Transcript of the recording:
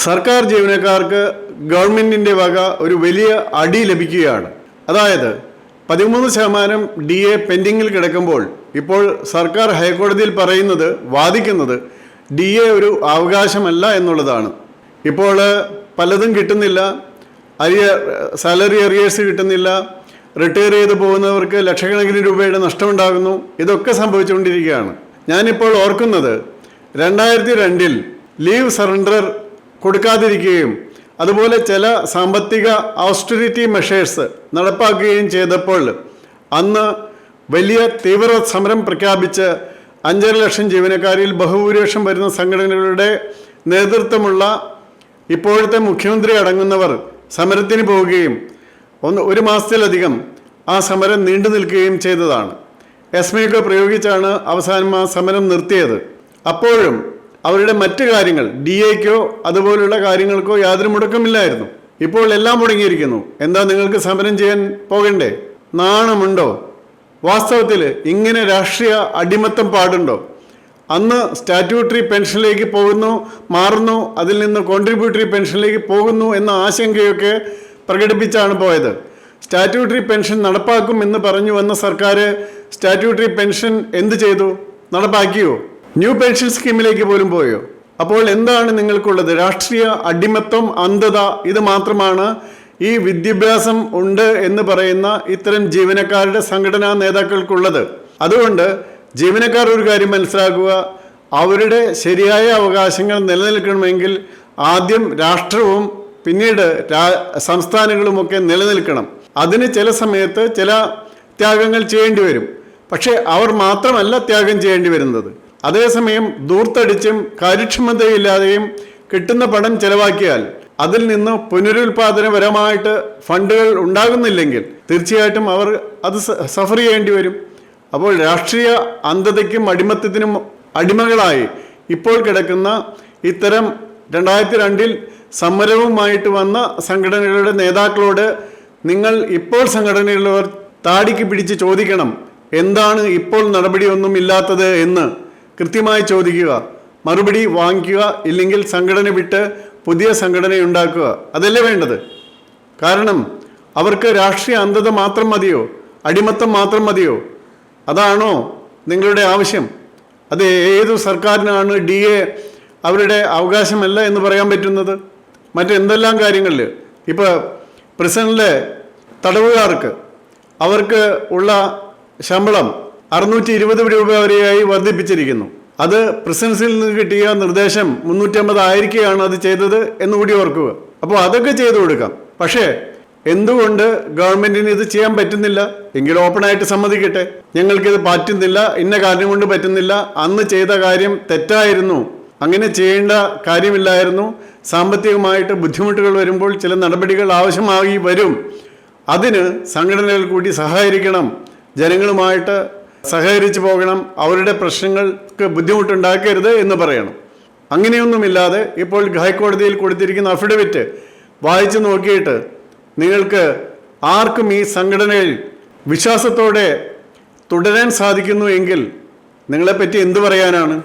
സർക്കാർ ജീവനക്കാർക്ക് ഗവൺമെൻറ്റിൻ്റെ വക ഒരു വലിയ അടി ലഭിക്കുകയാണ്. അതായത് 13% DA പെൻഡിങ്ങിൽ കിടക്കുമ്പോൾ ഇപ്പോൾ സർക്കാർ ഹൈക്കോടതിയിൽ വാദിക്കുന്നത് DA ഒരു അവകാശമല്ല എന്നുള്ളതാണ്. ഇപ്പോൾ പലതും കിട്ടുന്നില്ല, സാലറി അറിയേഴ്സ് കിട്ടുന്നില്ല, റിട്ടയർ ചെയ്ത് പോകുന്നവർക്ക് ലക്ഷക്കണക്കിന് രൂപയുടെ നഷ്ടമുണ്ടാകുന്നു. ഇതൊക്കെ സംഭവിച്ചുകൊണ്ടിരിക്കുകയാണ്. ഞാനിപ്പോൾ ഓർക്കുന്നത് 2002 ലീവ് സറണ്ടർ കൊടുക്കാതിരിക്കുകയും അതുപോലെ ചില സാമ്പത്തിക ഓസ്റ്ററിറ്റി മെഷേഴ്സ് നടപ്പാക്കുകയും ചെയ്തപ്പോൾ അന്ന് വലിയ തീവ്ര സമരം പ്രഖ്യാപിച്ച് 5.5 ലക്ഷം ജീവനക്കാരിൽ ബഹുഭൂരിപക്ഷം വരുന്ന സംഘടനകളുടെ നേതൃത്വമുള്ള ഇപ്പോഴത്തെ മുഖ്യമന്ത്രി അടങ്ങുന്നവർ സമരത്തിന് പോവുകയും ഒരു മാസത്തിലധികം ആ സമരം നീണ്ടു നിൽക്കുകയും ചെയ്തതാണ്. എസ്മയൊക്കെ പ്രയോഗിച്ചാണ് അവസാനം ആ സമരം നിർത്തിയത്. അപ്പോഴും അവരുടെ മറ്റ് കാര്യങ്ങൾ DAക്കോ അതുപോലുള്ള കാര്യങ്ങൾക്കോ യാതൊരു മുടക്കമില്ലായിരുന്നു. ഇപ്പോൾ എല്ലാം മുടങ്ങിയിരിക്കുന്നു. എന്താ നിങ്ങൾക്ക് സമരം ചെയ്യാൻ പോകണ്ടേ? നാണമുണ്ടോ? വാസ്തവത്തിൽ ഇങ്ങനെ രാഷ്ട്രീയ അടിമത്തം പാടുണ്ടോ? അന്ന് സ്റ്റാറ്റ്യൂട്ടറി പെൻഷനിലേക്ക് മാറുന്നു, അതിൽ നിന്ന് കോൺട്രിബ്യൂട്ടറി പെൻഷനിലേക്ക് പോകുന്നു എന്ന ആശങ്കയൊക്കെ പ്രകടിപ്പിച്ചാണ് പോയത്. സ്റ്റാറ്റ്യൂട്ടറി പെൻഷൻ നടപ്പാക്കും എന്ന് പറഞ്ഞു വന്ന സർക്കാർ സ്റ്റാറ്റ്യൂട്ടറി പെൻഷൻ എന്ത് ചെയ്തു? നടപ്പാക്കിയോ? ന്യൂ പെൻഷൻ സ്കീമിലേക്ക് പോലും പോയോ? അപ്പോൾ എന്താണ് നിങ്ങൾക്കുള്ളത്? രാഷ്ട്രീയ അടിമത്വം, അന്ധത, ഇത് മാത്രമാണ് ഈ വിദ്യാഭ്യാസം ഉണ്ട് എന്ന് പറയുന്ന ഇത്തരം ജീവനക്കാരുടെ സംഘടനാ നേതാക്കൾക്കുള്ളത്. അതുകൊണ്ട് ജീവനക്കാർ ഒരു കാര്യം മനസ്സിലാക്കുക, അവരുടെ ശരിയായ അവകാശങ്ങൾ നിലനിൽക്കണമെങ്കിൽ ആദ്യം രാഷ്ട്രവും പിന്നീട് സംസ്ഥാനങ്ങളുമൊക്കെ നിലനിൽക്കണം. അതിന് ചില സമയത്ത് ചില ത്യാഗങ്ങൾ ചെയ്യേണ്ടി വരും. പക്ഷേ അവർ മാത്രമല്ല ത്യാഗം ചെയ്യേണ്ടി വരുന്നത്. അതേസമയം ധൂർത്തടിച്ചും കാര്യക്ഷമതയില്ലാതെയും കിട്ടുന്ന പണം ചെലവാക്കിയാൽ അതിൽ നിന്ന് പുനരുൽപാദനപരമായിട്ട് ഫണ്ടുകൾ ഉണ്ടാകുന്നില്ലെങ്കിൽ തീർച്ചയായിട്ടും അവർ അത് സഫർ ചെയ്യേണ്ടി വരും. അപ്പോൾ രാഷ്ട്രീയ അന്ധതയ്ക്കും അടിമത്തത്തിനും അടിമകളായി ഇപ്പോൾ കിടക്കുന്ന ഇത്തരം 2002 സമരവുമായിട്ട് വന്ന സംഘടനകളുടെ നേതാക്കളോട് നിങ്ങൾ ഇപ്പോൾ സംഘടനയുള്ളവർ താടിക്ക് പിടിച്ച് ചോദിക്കണം, എന്താണ് ഇപ്പോൾ നടപടിയൊന്നും ഇല്ലാത്തത് എന്ന് കൃത്യമായി ചോദിക്കുക. മറുപടി വാങ്ങിക്കുക, ഇല്ലെങ്കിൽ സംഘടന വിട്ട് പുതിയ സംഘടനയുണ്ടാക്കുക. അതല്ലേ വേണ്ടത്. കാരണം അവർക്ക് രാഷ്ട്രീയ അന്ധത മാത്രം മതിയോ? അടിമത്തം മാത്രം മതിയോ? അതാണോ നിങ്ങളുടെ ആവശ്യം? അത് ഏതു സർക്കാരിനാണ് DA അവരുടെ അവകാശമല്ല എന്ന് പറയാൻ പറ്റുന്നത്? മറ്റെന്തെല്ലാം കാര്യങ്ങളിൽ ഇപ്പോൾ പ്രിസണിലെ തടവുകാർക്ക് അവർക്ക് ഉള്ള ശമ്പളം 620 രൂപ വരെയായി വർദ്ധിപ്പിച്ചിരിക്കുന്നു. അത് പ്രിസൻസിൽ നിന്ന് കിട്ടിയ നിർദ്ദേശം 350 ആയിരിക്കുകയാണ് അത് ചെയ്തത് എന്നുകൂടി ഓർക്കുക. അപ്പോൾ അതൊക്കെ ചെയ്തു കൊടുക്കാം. പക്ഷേ എന്തുകൊണ്ട് ഗവൺമെൻറ്റിന് ഇത് ചെയ്യാൻ പറ്റുന്നില്ല? എങ്കിൽ ഓപ്പണായിട്ട് സമ്മതിക്കട്ടെ, ഞങ്ങൾക്കിത് പറ്റുന്നില്ല, ഇന്ന കാര്യം കൊണ്ട് പറ്റുന്നില്ല, അന്ന് ചെയ്ത കാര്യം തെറ്റായിരുന്നു, അങ്ങനെ ചെയ്യേണ്ട കാര്യമില്ലായിരുന്നു, സാമ്പത്തികമായിട്ട് ബുദ്ധിമുട്ടുകൾ വരുമ്പോൾ ചില നടപടികൾ ആവശ്യമായി വരും, അതിന് സംഘടനകൾ കൂടി സഹകരിക്കണം, ജനങ്ങളുമായിട്ട് സഹകരിച്ചു പോകണം, അവരുടെ പ്രശ്നങ്ങൾക്ക് ബുദ്ധിമുട്ടുണ്ടാക്കരുത് എന്ന് പറയണം. അങ്ങനെയൊന്നുമില്ലാതെ ഇപ്പോൾ ഹൈക്കോടതിയിൽ കൊടുത്തിരിക്കുന്ന അഫിഡവിറ്റ് വായിച്ചു നോക്കിയിട്ട് നിങ്ങൾക്ക് ആർക്കും ഈ സംഘടനയിൽ വിശ്വാസത്തോടെ തുടരാൻ സാധിക്കുന്നു എങ്കിൽ നിങ്ങളെപ്പറ്റി എന്തു പറയാനാണ്?